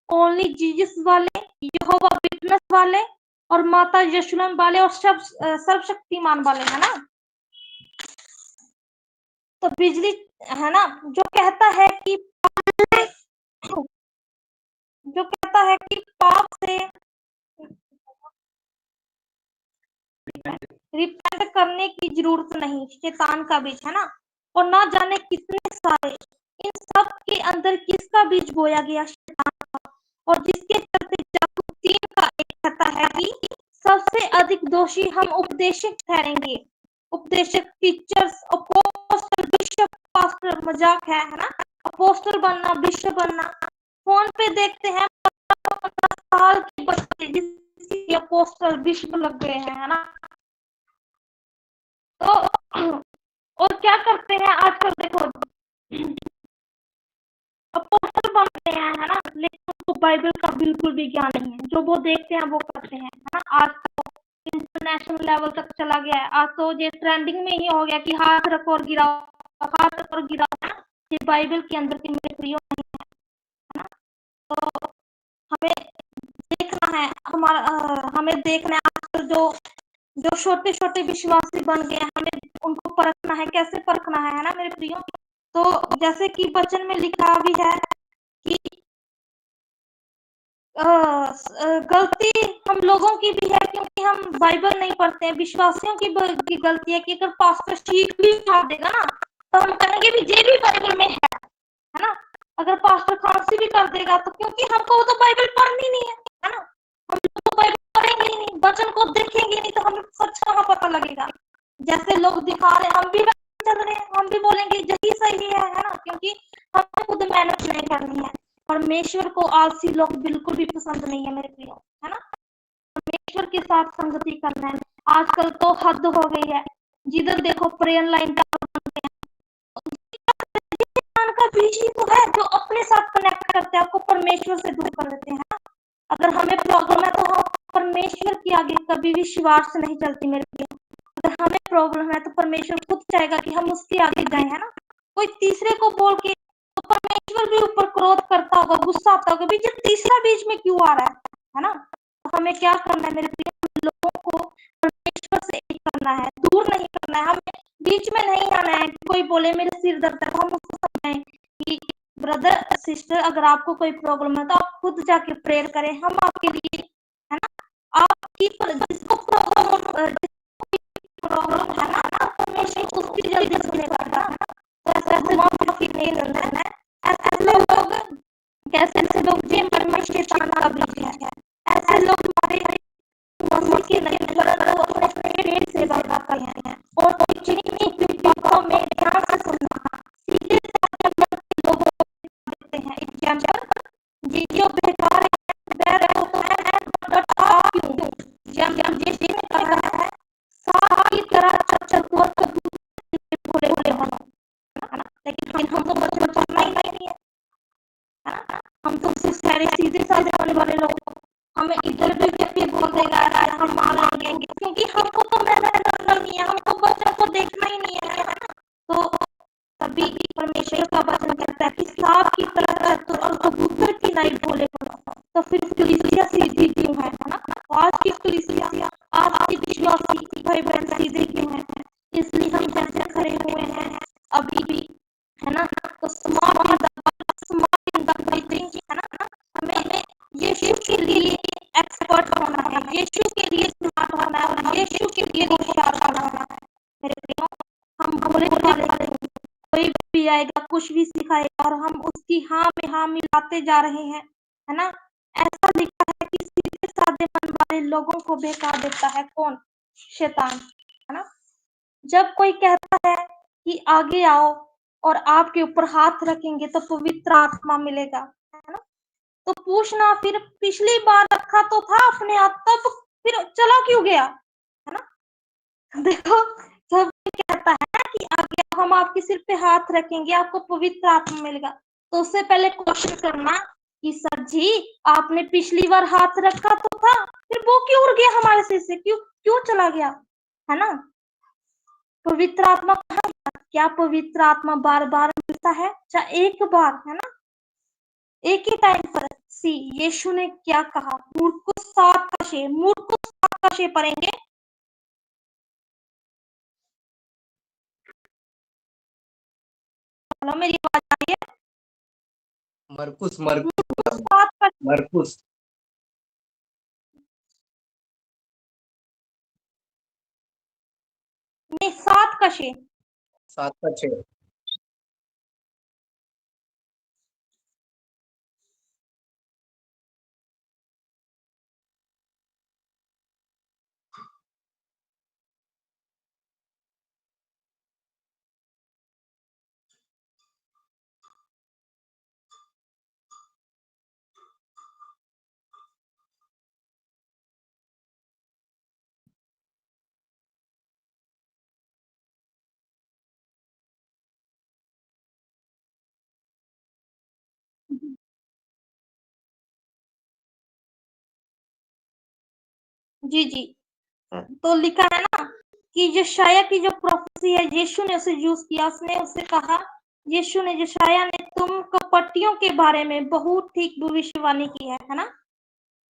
ओनली जीसस वाले, यहोवा विटनेस वाले और माता यशुलन वाले और सर्वशक्तिमान वाले, है ना। तो बिजली, है ना, जो कहता है कि पाप से रिपेंट करने की जरूरत नहीं, शैतान का बीज, है ना। और ना जाने कितने सारे, इन सब के अंदर किसका बीज बोया गया? शैतान का। और जिसके चलते याकूब 3:1 कहता है कि सबसे अधिक दोषी हम उपदेशक ठहरेंगे। उपदेशक, टीचर्स, अपोस्टल, बिशप, पास्टर मजाक है ना। अपोस्टल बनना, बिशप बनना, फोन पे देखते हैं 15 साल के बच्चे जिसके अपोस्टल बिशप लग गए हैं, है ना। तो और क्या करते हैं आजकल? देखो, अपोस्टल बनते हैं, है ना, लेकिन उनको बाइबल का बिल्कुल भी ज्ञान नहीं है। जो वो देखते हैं वो करते हैं, है ना। आज तो इंटरनेशनल लेवल तक चला गया है। आज तो ये ट्रेंडिंग में ही हो गया कि हाथ रखो और गिराओ, हाथ रखो और गिराओ, है ना। ये बाइबल के अंदर की मेरे प्रियो नहीं है ना। तो हमें देखना है, हमें देखना है आजकल जो छोटे छोटे विश्वासी बन गए हैं, हमें उनको परखना है। कैसे परखना है ना मेरे प्रियो? तो जैसे कि वचन में लिखा भी है कि गलती हम लोगों की भी है, क्योंकि हम बाइबल नहीं पढ़ते हैं। विश्वासियों की गलती है कि अगर पास्टर ठीक भी उठा देगा ना, तो हम कहेंगे भी ये भी बाइबल में है ना। अगर पास्टर खांसी भी कर देगा, तो क्योंकि हमको वो तो बाइबल पढ़नी नहीं है ना। हम लोग बाइबल पढ़ेंगे ही नहीं, वचन को देखेंगे नहीं, तो हमें सच कहाँ पता लगेगा? जैसे लोग दिखा रहे, हम भी चल रहे हैं, हम भी बोलेंगे यही सही है ना, क्योंकि हमें खुद मेहनत नहीं करनी है। परमेश्वर को आलसी लोग बिल्कुल भी पसंद नहीं है मेरे प्रियो, है ना। परमेश्वर के साथ संगति करना है। आजकल तो हद हो गई है, जिधर देखो प्रेयर लाइन का बीच ही तो है जो अपने साथ कनेक्ट करते हैं, आपको परमेश्वर से दूर कर देते हैं। अगर हमें प्रॉब्लम है तो हम परमेश्वर के आगे कभी विश्वास नहीं चलती मेरे प्रियो। अगर हमें प्रॉब्लम है तो परमेश्वर खुद चाहेगा कि हम उसके आगे जाएं, है ना। कोई तीसरे को बोल के तो परमेश्वर भी ऊपर क्रोध करता होगा, गुस्सा आता होगा, बीच तीसरा बीच में क्यों आ रहा है ना। तो हमें क्या करना है मेरे प्रिय, लोगों को परमेश्वर से एक करना है, दूर नहीं करना है, हमें बीच में नहीं आना है। कोई बोले मेरे सिर दर्द है, हम उसको समझाएं कि ब्रदर सिस्टर अगर आपको कोई प्रॉब्लम है तो आप खुद जाके प्रेयर करें, हम आपके लिए, है ना, आपकी जिसको प्रॉब्लम है ना परमेश्वर उसकी जल्दी सुनेगा, है ना। तो ऐसे माफी नहीं करना है। ऐसे लोग कैसे लोग जे मन में शैतान का बीज है, ऐसे लोग हमारे मसीह के नहीं परंतु अपने पेट से पैदा कर हैं और चिकनी बातों में ध्यान से सुनना, सीधे साधे मन के लोगों को देते हैं एग्जाम्पल, जो बेकार है बैर होता है बट आप क्यों, जब जिसने कहा है सांप की तरह चतुर भोले भोले बनो, है ना। लेकिन हम तो बचना ही नहीं है, हम तो सिर्फ सीधे साधे होने वाले लोग, हमें इधर भी करके बोल देगा हम मान लेंगे, क्योंकि हमको तो मेहनत करनी है, हमको बच्चों को देखना ही नहीं है ना। तो तभी परमेश्वर का वचन कहता है कि सांप की तरह चतुर और कबूतर की नहीं भोले बनो। तो फिर कलीसिया सीधी क्यों है ना। तो आज की कलीसिया, आज की विश्वासी भाई बहन सीधे क्यों है, इसलिए हम जैसे खड़े हुए हैं अभी भी, है ना। तो स्मार्ट है ना, हमें यीशु के लिए एक्सपर्ट होना है, यीशु के लिए स्मार्ट होना है और यीशु के लिए होशियार होना है मेरे प्रियो। हम भोले वाले कोई भी आएगा कुछ भी सिखाएगा और हम उसकी हाँ में हाँ मिलाते जा रहे हैं, है ना। ऐसा लिखा है कि सीधे साधे मन वाले लोगों को बेकार देता है कौन, शैतान, है ना। जब कोई कहता है कि आगे आओ और आपके ऊपर हाथ रखेंगे तो पवित्र आत्मा मिलेगा, है ना। तो पूछना फिर पिछली बार रखा तो था अपने आप, तब फिर चला क्यों गया, है ना। देखो जब कहता है कि आगे हम आपके सिर पे हाथ रखेंगे आपको पवित्र आत्मा मिलेगा, तो उससे पहले क्वेश्चन करना कि सर जी आपने पिछली बार हाथ रखा तो था, फिर वो क्यों उड़ गया हमारे सिर से, क्यों चला गया, है ना। पवित्र आत्मा कहाँ गया? क्या पवित्र आत्मा बार बार मिलता है? चाहे एक बार, है ना, एक ही टाइम पर। सी यीशु ने क्या कहा, मूर्खों सात का शे पढ़ेंगे। हेलो मेरी आवाज आ रही है? मरकुस सात का मरकुस नहीं, सात का शे 7:6। जी जी। तो लिखा है ना कि यशाया की जो प्रोफेसी है यीशु ने उसे यूज किया, उसने उसे कहा, यीशु ने यशाया ने तुम कपटियों के बारे में बहुत ठीक भविष्यवाणी की है ना।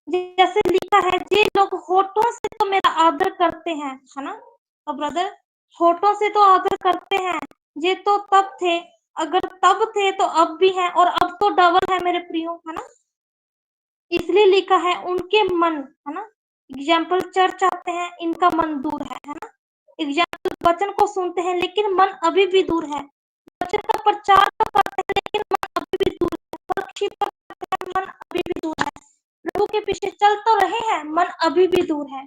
जैसे लिखा है जे लोग होठों से तो मेरा आदर करते हैं, है ना। और ब्रदर होठों से तो आदर करते हैं, ये तो तब थे, अगर तब थे तो अब भी हैं और अब तो डबल है मेरे प्रियो, है ना। इसलिए लिखा है उनके मन, है ना, एग्जाम्पल चर्च आते हैं इनका मन दूर है ना। एग्जाम्पल वचन को सुनते हैं लेकिन मन अभी भी दूर है, वचन का प्रचार तो करते हैं लेकिन मन अभी भी दूर है, साक्षी करते हैं मन अभी भी दूर है, प्रभु के पीछे चल तो रहे हैं मन अभी भी दूर है।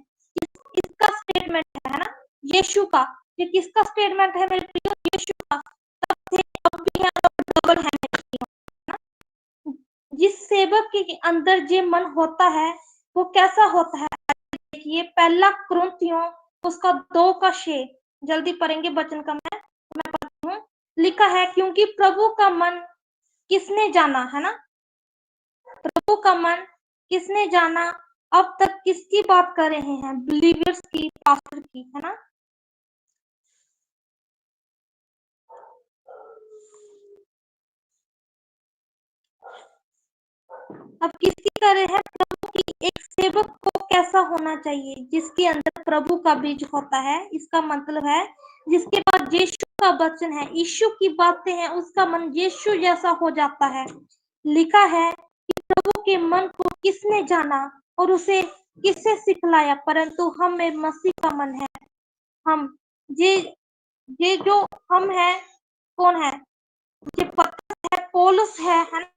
इसका स्टेटमेंट है ना यीशु का, ये किसका स्टेटमेंट है मेरे प्रियो, यीशु का। तब थे अब भी है और डबल है मेरे प्रियो, है ना। जिस सेवक के अंदर जो मन होता है वो कैसा होता है, देखिए पहला कुरिन्थियों उसका 2 का 6, जल्दी पढ़ेंगे वचन का, मैं पढ़ती हूँ। लिखा है क्योंकि प्रभु का मन किसने जाना, है ना, प्रभु का मन किसने जाना। अब तक किसकी बात कर रहे हैं, बिलीवर्स की, पास्टर की, है ना। अब किसकी कर रहे हैं? प्रभु की। एक सेवक को कैसा होना चाहिए? जिसके अंदर प्रभु का बीज होता है। इसका मतलब है जिसके पास यीशु का वचन है, यीशु की बातें हैं, उसका मन यीशु जैसा हो जाता है। लिखा है कि प्रभु के मन को किसने जाना और उसे किससे सिखलाया, परंतु हम में मसीह का मन है। हम ये जो हम है, कौन है? ये पतरस है, पौलुस है ना?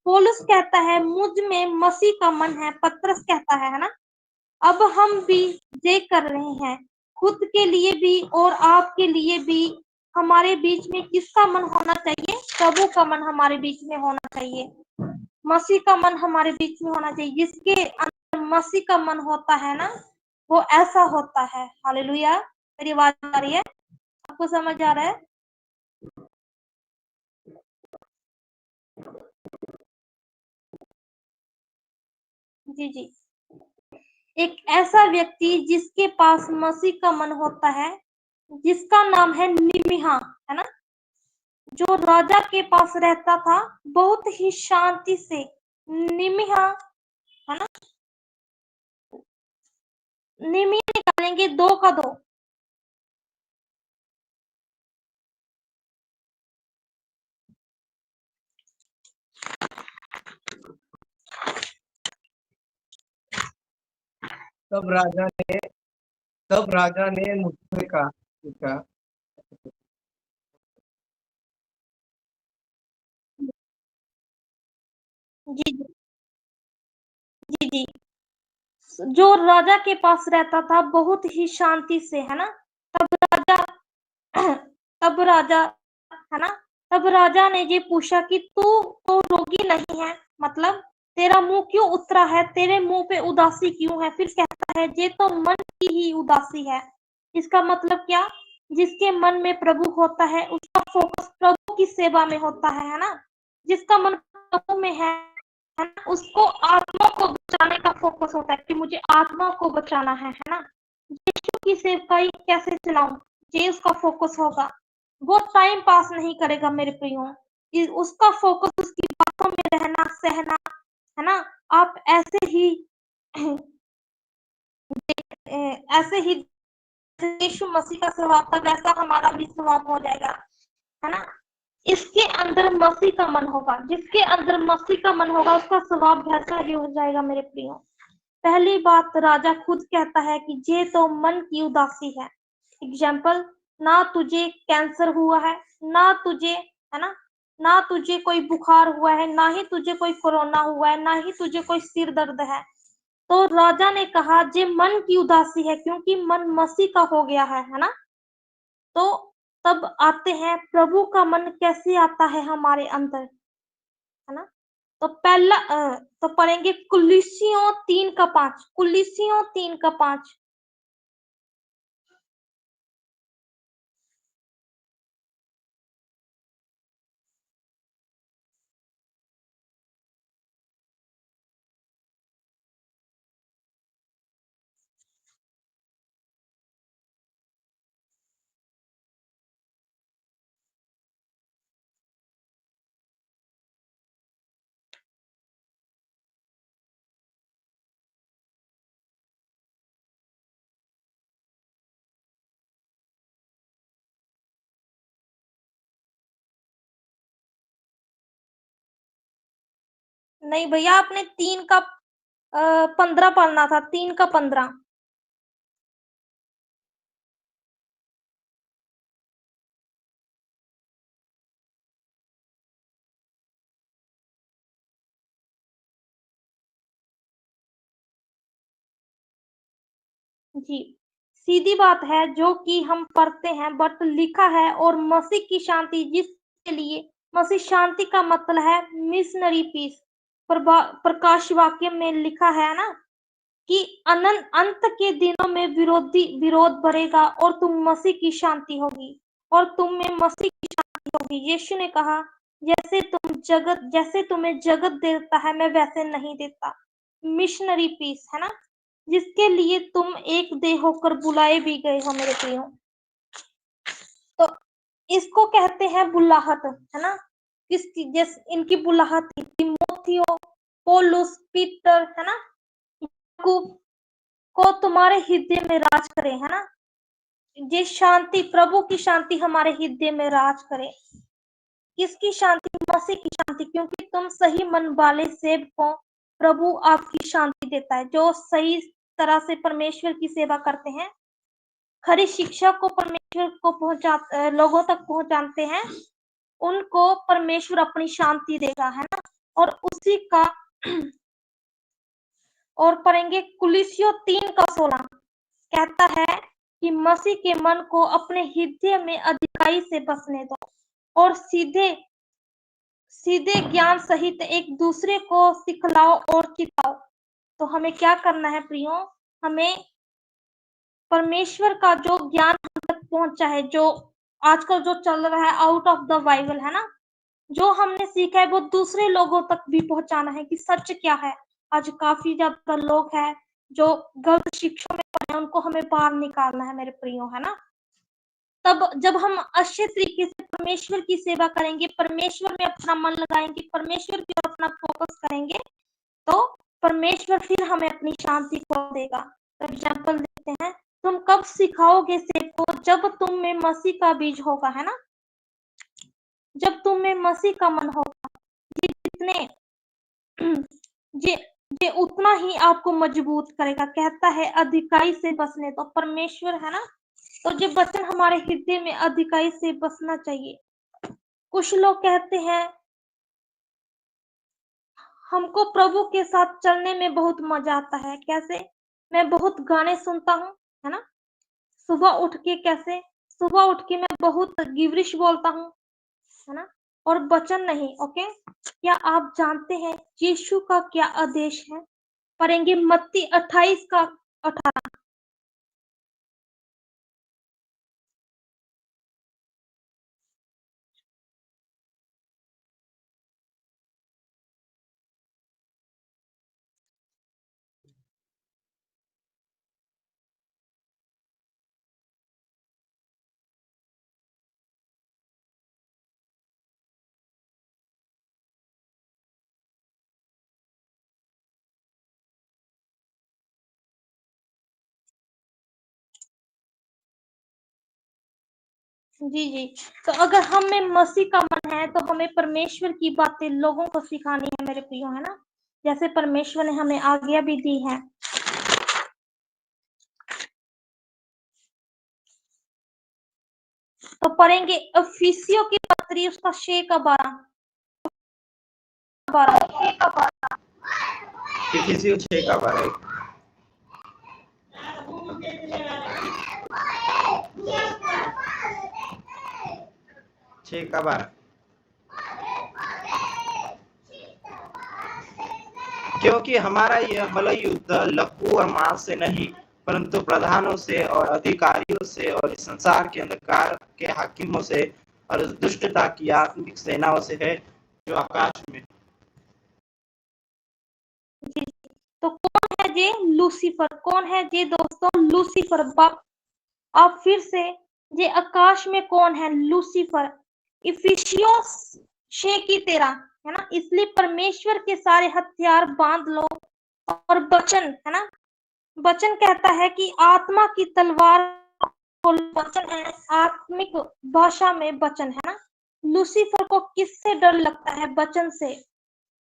पौलुस कहता है मुझ में मसीह का मन है, पतरस कहता है ना? अब हम भी ये कर रहे हैं, खुद के लिए भी और आपके लिए भी। हमारे बीच में किसका मन होना चाहिए? प्रभु का मन हमारे बीच में होना चाहिए, मसीह का मन हमारे बीच में होना चाहिए। जिसके अंदर मसीह का मन होता है ना, वो ऐसा होता है। हालेलुया। मेरी आवाज आ रही है? आपको समझ आ रहा है? जी जी। एक ऐसा व्यक्ति जिसके पास मसीह का मन होता है, जिसका नाम है निमिहा, है ना? जो राजा के पास रहता था बहुत ही शांति से। निमिहा, है ना? निमिहा निकालेंगे 2 का 2। तब राजा ने मुझसे कहा, जी जी जी जी। जो राजा के पास रहता था बहुत ही शांति से, है ना? तब राजा है ना? तब राजा ने ये पूछा कि तू तो रोगी नहीं है, मतलब तेरा मुंह क्यों उतरा है? तेरे मुंह पे उदासी क्यों है? फिर कहता है ये तो मन की ही उदासी है। इसका मतलब क्या? जिसके मन में प्रभु होता है उसका फोकस प्रभु की सेवा में होता है ना? जिसका मन प्रभु में है ना, उसको आत्मा को बचाने का फोकस होता है कि मुझे आत्मा को बचाना है ना? यीशु की सेवकाई कैसे चलाऊं, ये उसका फोकस होगा। वो टाइम पास नहीं करेगा मेरे प्रियो। उसका फोकस उसकी बातों में रहना सहना, है ना? आप ऐसे ही यीशु मसीह का स्वभाव था वैसा हमारा भी स्वभाव हो जाएगा, है ना? इसके अंदर मसीह का मन होगा। जिसके अंदर मसीह का मन होगा उसका स्वभाव वैसा ही हो जाएगा मेरे प्रियो। पहली बात, राजा खुद कहता है कि ये तो मन की उदासी है। एग्जाम्पल, ना तुझे कैंसर हुआ है, ना तुझे, है ना तुझे कोई बुखार हुआ है, ना ही तुझे कोई कोरोना हुआ है, ना ही तुझे कोई सिर दर्द है। तो राजा ने कहा ये मन की उदासी है, क्योंकि मन मसीह का हो गया है ना? तो तब आते हैं प्रभु का मन कैसे आता है हमारे अंदर, है ना? तो पहला तो पढ़ेंगे कुलिस्सियों 3:5। कुलिस्सियों 3:5। नहीं भैया, आपने 3:15 पढ़ना था। 3:15। जी, सीधी बात है जो कि हम पढ़ते हैं, बट लिखा है और मसीह की शांति जिसके लिए, मसीह शांति का मतलब है मिशनरी पीस। प्रकाश वाक्य में लिखा है ना कि अनंत अंत के दिनों में विरोध बढ़ेगा और तुम मसीह की शांति होगी, और तुम में मसीह की शांति होगी। यीशु ने कहा जैसे तुम्हें जगत देता है मैं वैसे नहीं देता। मिशनरी पीस, है ना? जिसके लिए तुम एक देह होकर बुलाए भी गए हो मेरे प्रियो। तो इसको कहते हैं बुलाहट, है ना? किसकी, जैसे इनकी बुलाहट थी, तिमोथियो, पौलुस, पीटर, है ना, याकूब को तुम्हारे हृदय में राज करे, है ना। ये शांति, प्रभु की शांति हमारे हृदय में राज करे। किसकी शांति? मसीह की शांति, क्योंकि तुम सही मन वाले सेवकों, प्रभु आपकी शांति देता है। जो सही तरह से परमेश्वर की सेवा करते हैं, खरी शिक्षा को परमेश्वर को लोगों तक पहुंचाते हैं, उनको परमेश्वर अपनी शांति देगा, है ना। और उसी का और पढ़ेंगे कुलिसियों 3:16 कहता है कि मसीह के मन को अपने हृदय में अधिकाई से बसने दो और सीधे ज्ञान सहित एक दूसरे को सिखलाओ और चिताओ। तो हमें क्या करना है प्रियो? हमें परमेश्वर का जो ज्ञान हम तक पहुंचा है, जो आजकल जो चल रहा है आउट ऑफ द बाइबल, है ना, जो हमने सीखा है वो दूसरे लोगों तक भी पहुंचाना है कि सच क्या है। आज काफी ज्यादा लोग हैं जो गलत शिक्षा में पड़े हैं, उनको हमें बाहर निकालना है मेरे प्रियो, है ना। तब जब हम अच्छे तरीके से परमेश्वर की सेवा करेंगे, परमेश्वर में अपना मन लगाएंगे, परमेश्वर की ओर अपना फोकस करेंगे, तो परमेश्वर फिर हमें अपनी शांति को देगा। तो एग्जाम्पल देते हैं, तुम कब सिखाओगे सेवको? जब तुम में मसीह का बीज होगा, है ना, जब तुम में मसीह का मन होगा, जितने ये उतना ही आपको मजबूत करेगा। कहता है अधिकाई से बसने तो परमेश्वर, है ना, तो जो वचन हमारे हृदय में अधिकाई से बसना चाहिए। कुछ लोग कहते हैं हमको प्रभु के साथ चलने में बहुत मजा आता है। कैसे? मैं बहुत गाने सुनता हूँ, है ना, सुबह उठ के मैं बहुत गिवरिश बोलता हूँ, है ना, और वचन नहीं। ओके, क्या आप जानते हैं यीशु का क्या आदेश है? पढ़ेंगे मत्ती 28:18। जी जी, तो अगर हम में मसीह का मन है तो हमें परमेश्वर की बातें लोगों को सिखानी है मेरे प्रियो, है ना, जैसे परमेश्वर ने हमें आज्ञा भी दी है। तो पढ़ेंगे इफिसियों की पत्री, उसका 6:12। इफिसियों 6:12। क्योंकि हमारा यह भला युद्ध लहू और मांस से नहीं, परंतु प्रधानों से और अधिकारियों से और इस संसार के अंधकार के हाकिमों से और उस दुष्टता की आत्मिक सेनाओं से है जो आकाश में। जी, तो कौन है ये लूसीफर? कौन है ये दोस्तों? लूसीफर। आप फिर से, ये आकाश में कौन है? लूसीफर। इफिसियों 6:13, है ना, इसलिए परमेश्वर के सारे हथियार बांध लो और वचन, है ना, वचन कहता है कि आत्मा की तलवार, वचन है, आत्मिक भाषा में वचन, है ना। लूसीफर को किससे डर लगता है? वचन से।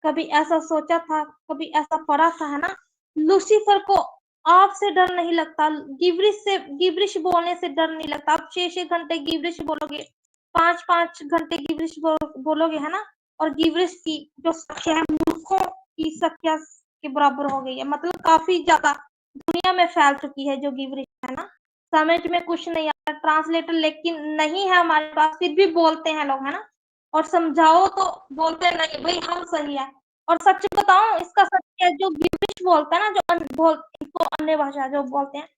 कभी ऐसा सोचा था, कभी ऐसा पढ़ा था, है ना। लूसीफर को आपसे डर नहीं लगता, गिबरिश बोलने से डर नहीं लगता। आप 6 घंटे गिबरिश बोलोगे, 5 घंटे गिबरिश बोलोगे, है ना, और गिबरिश की जो संख्या है मूर्खों की संख्या के बराबर हो गई है। मतलब काफी ज्यादा दुनिया में फैल चुकी है जो गिबरिश, है ना। समझ में कुछ नहीं आता, ट्रांसलेटर लेकिन नहीं है हमारे पास, फिर भी बोलते हैं लोग, है ना, और समझाओ तो बोलते नहीं भाई हम सही है। और सच बताऊं, इसका सच है, जो गिबरिश बोलता है ना, जो इनको अन्य भाषा जो बोलते हैं,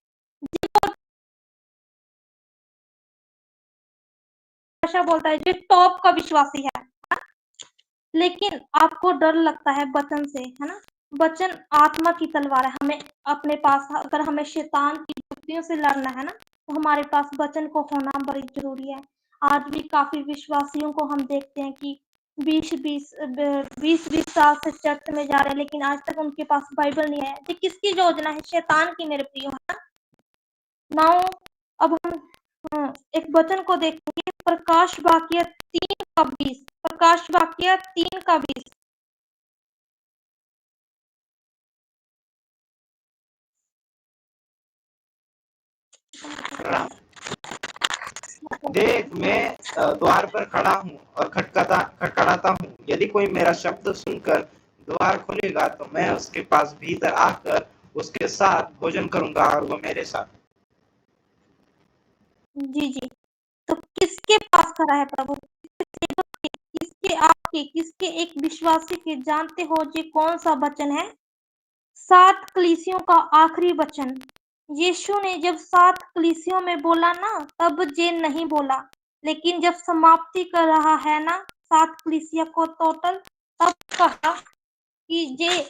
भाषा बोलता है, जो टॉप का विश्वासी है, लेकिन आपको डर लगता है वचन से, है ना। वचन आत्मा की तलवार है। हमें अपने पास, अगर हमें शैतान की युक्तियों से लड़ना है ना, तो हमारे पास वचन को होना बड़ी जरूरी है। आज भी काफी विश्वासियों को हम देखते हैं कि 20 साल से चर्च में जा रहे हैं, लेकिन आज तक उनके पास बाइबल नहीं है। ये किसकी योजना है? शैतान की मेरे प्रियो, है ना। नाउ अब हम एक वचन को देखेंगे, प्रकाश वाक्य 3:20। प्रकाश वाक्य 3:20। देख, मैं द्वार पर खड़ा हूँ और खटखटाता हूँ। यदि कोई मेरा शब्द सुनकर द्वार खोलेगा तो मैं उसके पास भीतर आकर उसके साथ भोजन करूंगा और वो मेरे साथ। जी, तो किसके पास खड़ा है प्रभु? किसके? आपके? किसके? एक विश्वासी के। जानते हो ये कौन सा वचन है? 7 कलीसियों का आखिरी वचन। यीशु ने जब 7 कलीसियों में बोला ना, तब ये नहीं बोला, लेकिन जब समाप्ति कर रहा है ना 7 कलीसिया को टोटल, तब कहा कि ये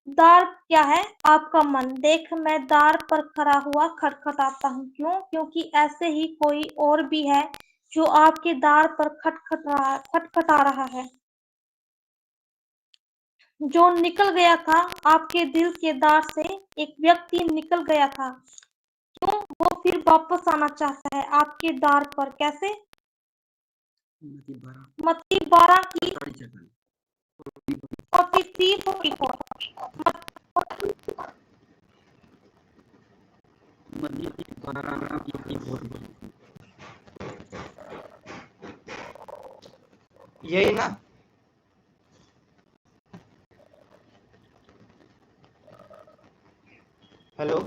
दार क्या है? आपका मन। देख, मैं दार पर खड़ा हुआ खटखटाता हूँ। क्यों? क्योंकि ऐसे ही कोई और भी है जो आपके दार पर खटखटा रहा है। जो निकल गया था आपके दिल के दार से, एक व्यक्ति निकल गया था। क्यों? वो फिर वापस आना चाहता है आपके दार पर। कैसे? मत्ती 12 की 43-44। यही ना? हेलो,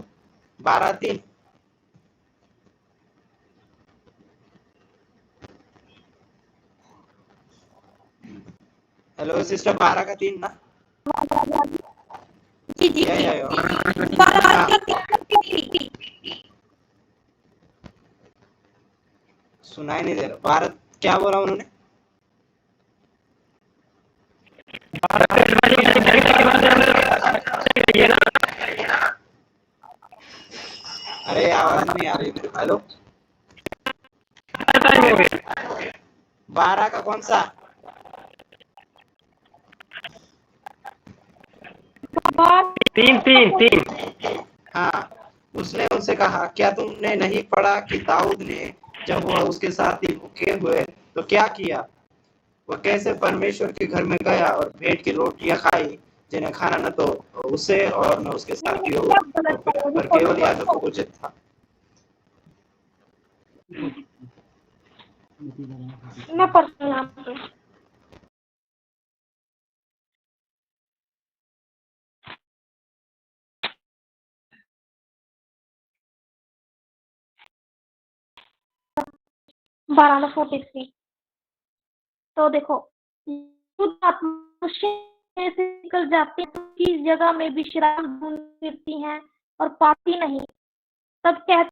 12:3। हेलो सिस्टर, 12:3 ना? जी, या 12 हाँ, की सुनाई नहीं दे रहा। 12 क्या बोला उन्होंने? अरे आवाज नहीं आ रही मेरे को। हेलो, 12 का कौन सा? तीन। हाँ, उसने उनसे कहा, क्या तुमने नहीं पढ़ा कि दाऊद ने जब वह उसके साथी भूखे हुए तो क्या किया? वह कैसे परमेश्वर के घर में गया और भेंट की रोटियां खाई, जिन्हें खाना न तो उसे और न उसके साथियों पर केवल याजकों को उचित था। मैं पढ़ती हूँ यहाँ पे। बारह 43। तो देखो, शुद्ध आत्मा मनुष्य में से निकल जाती है, उसकी जगह में विश्राम ढूंढ फिरती हैं और पाती नहीं। तब कहते